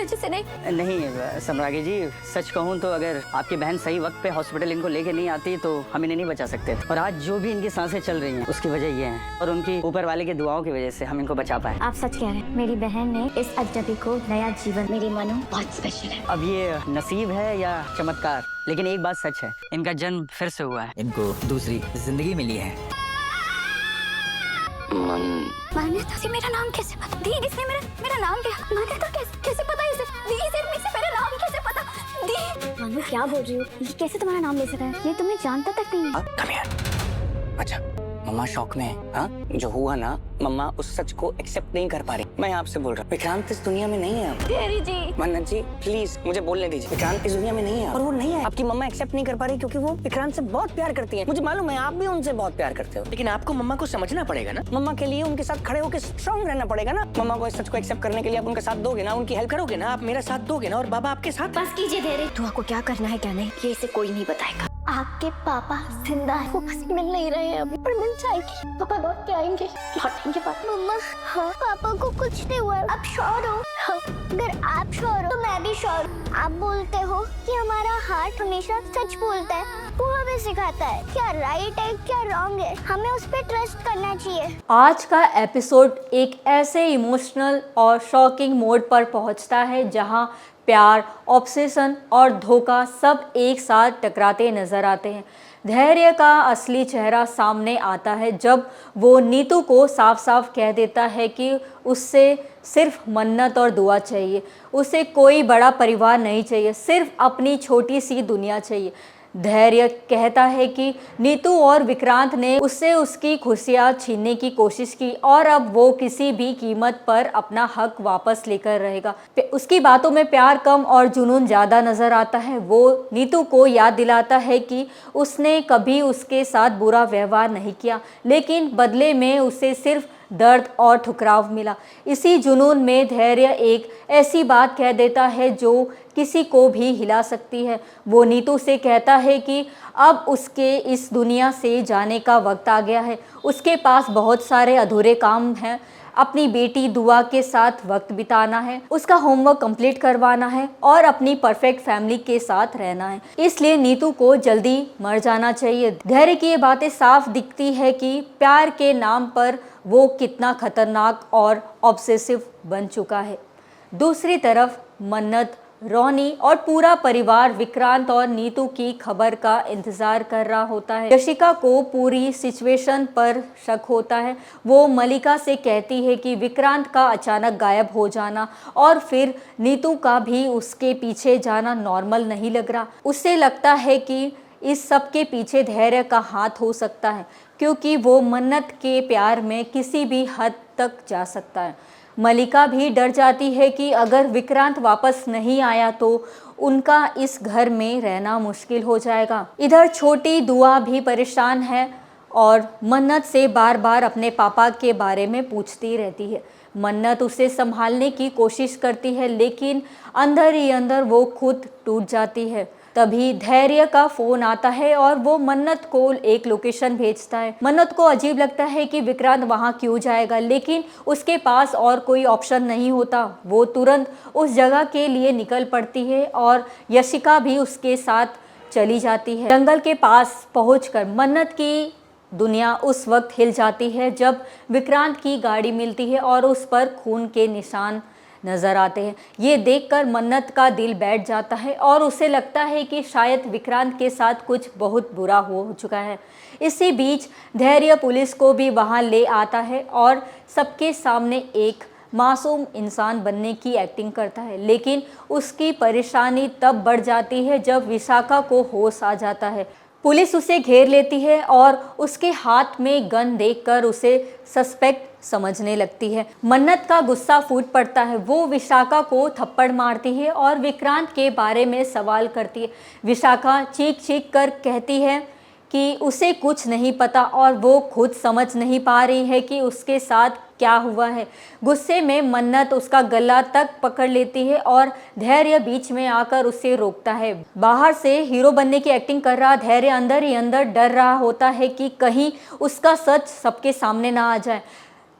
वजह से नहीं। नहीं सम्राज्ञी जी, सच कहूँ तो अगर आपकी बहन सही वक्त पे हॉस्पिटल इनको लेके नहीं आती तो हम इन्हें नहीं बचा सकते। और आज जो भी इनकी सांसें चल रही हैं उसकी वजह ये है, और उनकी ऊपर वाले की दुआओं की वजह से हम इनको बचा पाए। आप सच कह रहे हैं, मेरी बहन ने इस अजनबी को नया जीवन, मेरी मनु बहुत स्पेशल है। अब ये नसीब है या चमत्कार, लेकिन एक बात सच है, इनका जन्म फिर से हुआ है, इनको दूसरी जिंदगी मिली है। मान्यता से मेरा नाम कैसे पता? दी, इसने मेरा नाम लिया। मान्यता कैसे पता इसे? दी, इसे मेरा नाम कैसे पता? दी, मानो क्या बोल रही हो? ये कैसे तुम्हारा नाम ले सका है? ये तुम्हें जानता तक नहीं। अच्छा, मम्मा शौक में है। हाँ, जो हुआ ना, मम्मा उस सच को एक्सेप्ट नहीं कर पा रही। मैं आपसे बोल रहा हूँ, विक्रांत इस दुनिया में नहीं है। तेरी जी, मन्नत जी प्लीज मुझे बोलने दीजिए, विक्रांत इस दुनिया में नहीं है और वो नहीं है। आपकी मम्मा एक्सेप्ट नहीं कर पा रही क्योंकि वो विक्रांत से बहुत प्यार करती है। मुझे मालूम है आप भी उनसे बहुत प्यार करते हो, लेकिन आपको मम्मा को समझना पड़ेगा ना। मम्मा के लिए उनके साथ खड़े होकर स्ट्रॉन्ग रहना पड़ेगा ना। मम्मा को इस सच को एक्सेप्ट करने के लिए आप उनका साथ दोगे ना, उनकी हेल्प करोगे ना, आप मेरा साथ दोगे ना, और बाबा आपके साथ। बस कीजिए धैर्य। तू आपको क्या करना है क्या नहीं, ये इसे कोई नहीं बताएगा। आपके पापा जिंदा है, वो बस मिल नहीं रहे हैं अभी, पर मिल जाएंगे। पापा लौट के आएंगे, लौटेंगे पापा। मम्मा, हाँ पापा को कुछ नहीं हुआ। आप श्योर हो? हाँ, अगर आप श्योर हो तो मैं भी श्योर हूँ। आप बोलते हो कि हमारा हार्ट हमेशा सच बोलता है, वो हमें सिखाता है क्या राइट है क्या रॉन्ग है, हमें उस पर ट्रस्ट करना चाहिए। आज का एपिसोड एक ऐसे इमोशनल और शॉकिंग मोड पर पहुंचता है जहां प्यार, ऑब्सेशन और धोखा सब एक साथ टकराते नजर आते हैं। धैर्य का असली चेहरा सामने आता है जब वो नीतू को साफ साफ कह देता है कि उससे सिर्फ मन्नत और दुआ चाहिए, उसे कोई बड़ा परिवार नहीं चाहिए, सिर्फ अपनी छोटी सी दुनिया चाहिए। धैर्य कहता है कि नीतू और विक्रांत ने उससे उसकी खुशियाँ छीनने की कोशिश की और अब वो किसी भी कीमत पर अपना हक वापस लेकर रहेगा। उसकी बातों में प्यार कम और जुनून ज़्यादा नज़र आता है। वो नीतू को याद दिलाता है कि उसने कभी उसके साथ बुरा व्यवहार नहीं किया, लेकिन बदले में उसे सिर्फ दर्द और ठुकराव मिला। इसी जुनून में धैर्य एक ऐसी बात कह देता है जो किसी को भी हिला सकती है। वो नीतू से कहता है कि अब उसके इस दुनिया से जाने का वक्त आ गया है। उसके पास बहुत सारे अधूरे काम हैं, अपनी बेटी दुआ के साथ वक्त बिताना है, उसका होमवर्क कंप्लीट करवाना है और अपनी परफेक्ट फैमिली के साथ रहना है। इसलिए नीतू को जल्दी मर जाना चाहिए। धैर्य की ये बातें साफ दिखती है कि प्यार के नाम पर वो कितना खतरनाक और ऑब्सेसिव बन चुका है। दूसरी तरफ मन्नत, रोनी और पूरा परिवार विक्रांत और नीतू की खबर का इंतजार कर रहा होता है। यशिका को पूरी सिचुएशन पर शक होता है। वो मलिका से कहती है कि विक्रांत का अचानक गायब हो जाना और फिर नीतू का भी उसके पीछे जाना नॉर्मल नहीं लग रहा। उससे लगता है कि इस सब के पीछे धैर्य का हाथ हो सकता है, क्योंकि वो मन्नत के प्यार में किसी भी हद तक जा सकता है। मलिका भी डर जाती है कि अगर विक्रांत वापस नहीं आया तो उनका इस घर में रहना मुश्किल हो जाएगा। इधर छोटी दुआ भी परेशान है और मन्नत से बार बार अपने पापा के बारे में पूछती रहती है। मन्नत उसे संभालने की कोशिश करती है, लेकिन अंदर ही अंदर वो खुद टूट जाती है। तभी धैर्य का फोन आता है और वो मन्नत को एक लोकेशन भेजता है। मन्नत को अजीब लगता है कि विक्रांत वहाँ क्यों जाएगा, लेकिन उसके पास और कोई ऑप्शन नहीं होता। वो तुरंत उस जगह के लिए निकल पड़ती है और यशिका भी उसके साथ चली जाती है। जंगल के पास पहुंचकर मन्नत की दुनिया उस वक्त हिल जाती है जब विक्रांत की गाड़ी मिलती है और उस पर खून के निशान नज़र आते हैं। ये देखकर मन्नत का दिल बैठ जाता है और उसे लगता है कि शायद विक्रांत के साथ कुछ बहुत बुरा हो चुका है। इसी बीच धैर्य पुलिस को भी वहाँ ले आता है और सबके सामने एक मासूम इंसान बनने की एक्टिंग करता है, लेकिन उसकी परेशानी तब बढ़ जाती है जब विशाखा को होश आ जाता है। पुलिस उसे घेर लेती है और उसके हाथ में गन देखकर उसे सस्पेक्ट समझने लगती है। मन्नत का गुस्सा फूट पड़ता है। वो विशाखा को थप्पड़ मारती है और विक्रांत के बारे में सवाल करती है। विशाखा चीख चीख कर कहती है कि उसे कुछ नहीं पता और वो खुद समझ नहीं पा रही है कि उसके साथ क्या हुआ है। गुस्से में मन्नत उसका गला तक पकड़ लेती है और धैर्य बीच में आकर उसे रोकता है। बाहर से हीरो बनने की एक्टिंग कर रहा धैर्य अंदर ही अंदर डर रहा होता है कि कहीं उसका सच सबके सामने ना आ जाए।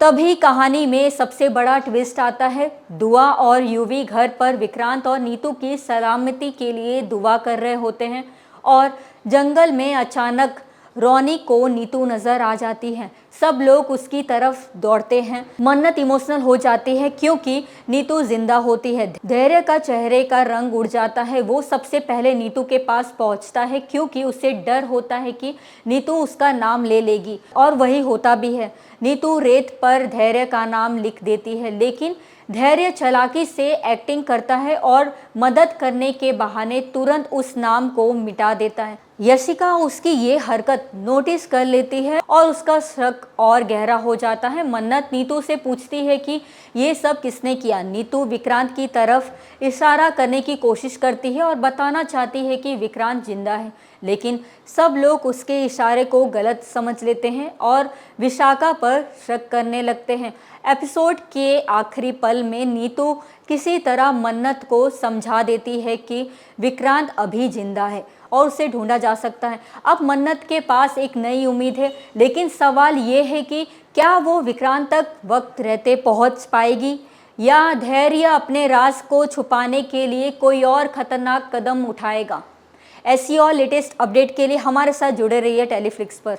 तभी कहानी में सबसे बड़ा ट्विस्ट आता है। दुआ और यूवी घर पर विक्रांत और नीतू की सलामती के लिए दुआ कर रहे होते हैं और जंगल में अचानक रोनी को नीतू नजर आ जाती है। सब लोग उसकी तरफ दौड़ते हैं। मन्नत इमोशनल हो जाती है क्योंकि नीतू जिंदा होती है। धैर्य का चेहरे का रंग उड़ जाता है। वो सबसे पहले नीतू के पास पहुंचता है क्योंकि उसे डर होता है कि नीतू उसका नाम ले लेगी, और वही होता भी है। नीतू रेत पर धैर्य का नाम लिख देती है, लेकिन धैर्य चालाकी से एक्टिंग करता है और मदद करने के बहाने तुरंत उस नाम को मिटा देता है। यशिका उसकी ये हरकत नोटिस कर लेती है और उसका शक और गहरा हो जाता है। मन्नत नीतू से पूछती है कि ये सब किसने किया। नीतू विक्रांत की तरफ इशारा करने की कोशिश करती है और बताना चाहती है कि विक्रांत जिंदा है, लेकिन सब लोग उसके इशारे को गलत समझ लेते हैं और विशाखा पर शक करने लगते हैं। एपिसोड के आखिरी पल में नीतू किसी तरह मन्नत को समझा देती है कि विक्रांत अभी जिंदा है और उसे ढूंढा जा सकता है। अब मन्नत के पास एक नई उम्मीद है, लेकिन सवाल ये है कि क्या वो विक्रांत तक वक्त रहते पहुंच पाएगी या धैर्य अपने राज को छुपाने के लिए कोई और खतरनाक कदम उठाएगा। ऐसी और लेटेस्ट अपडेट के लिए हमारे साथ जुड़े रहिए टेलीफ्लिक्स पर।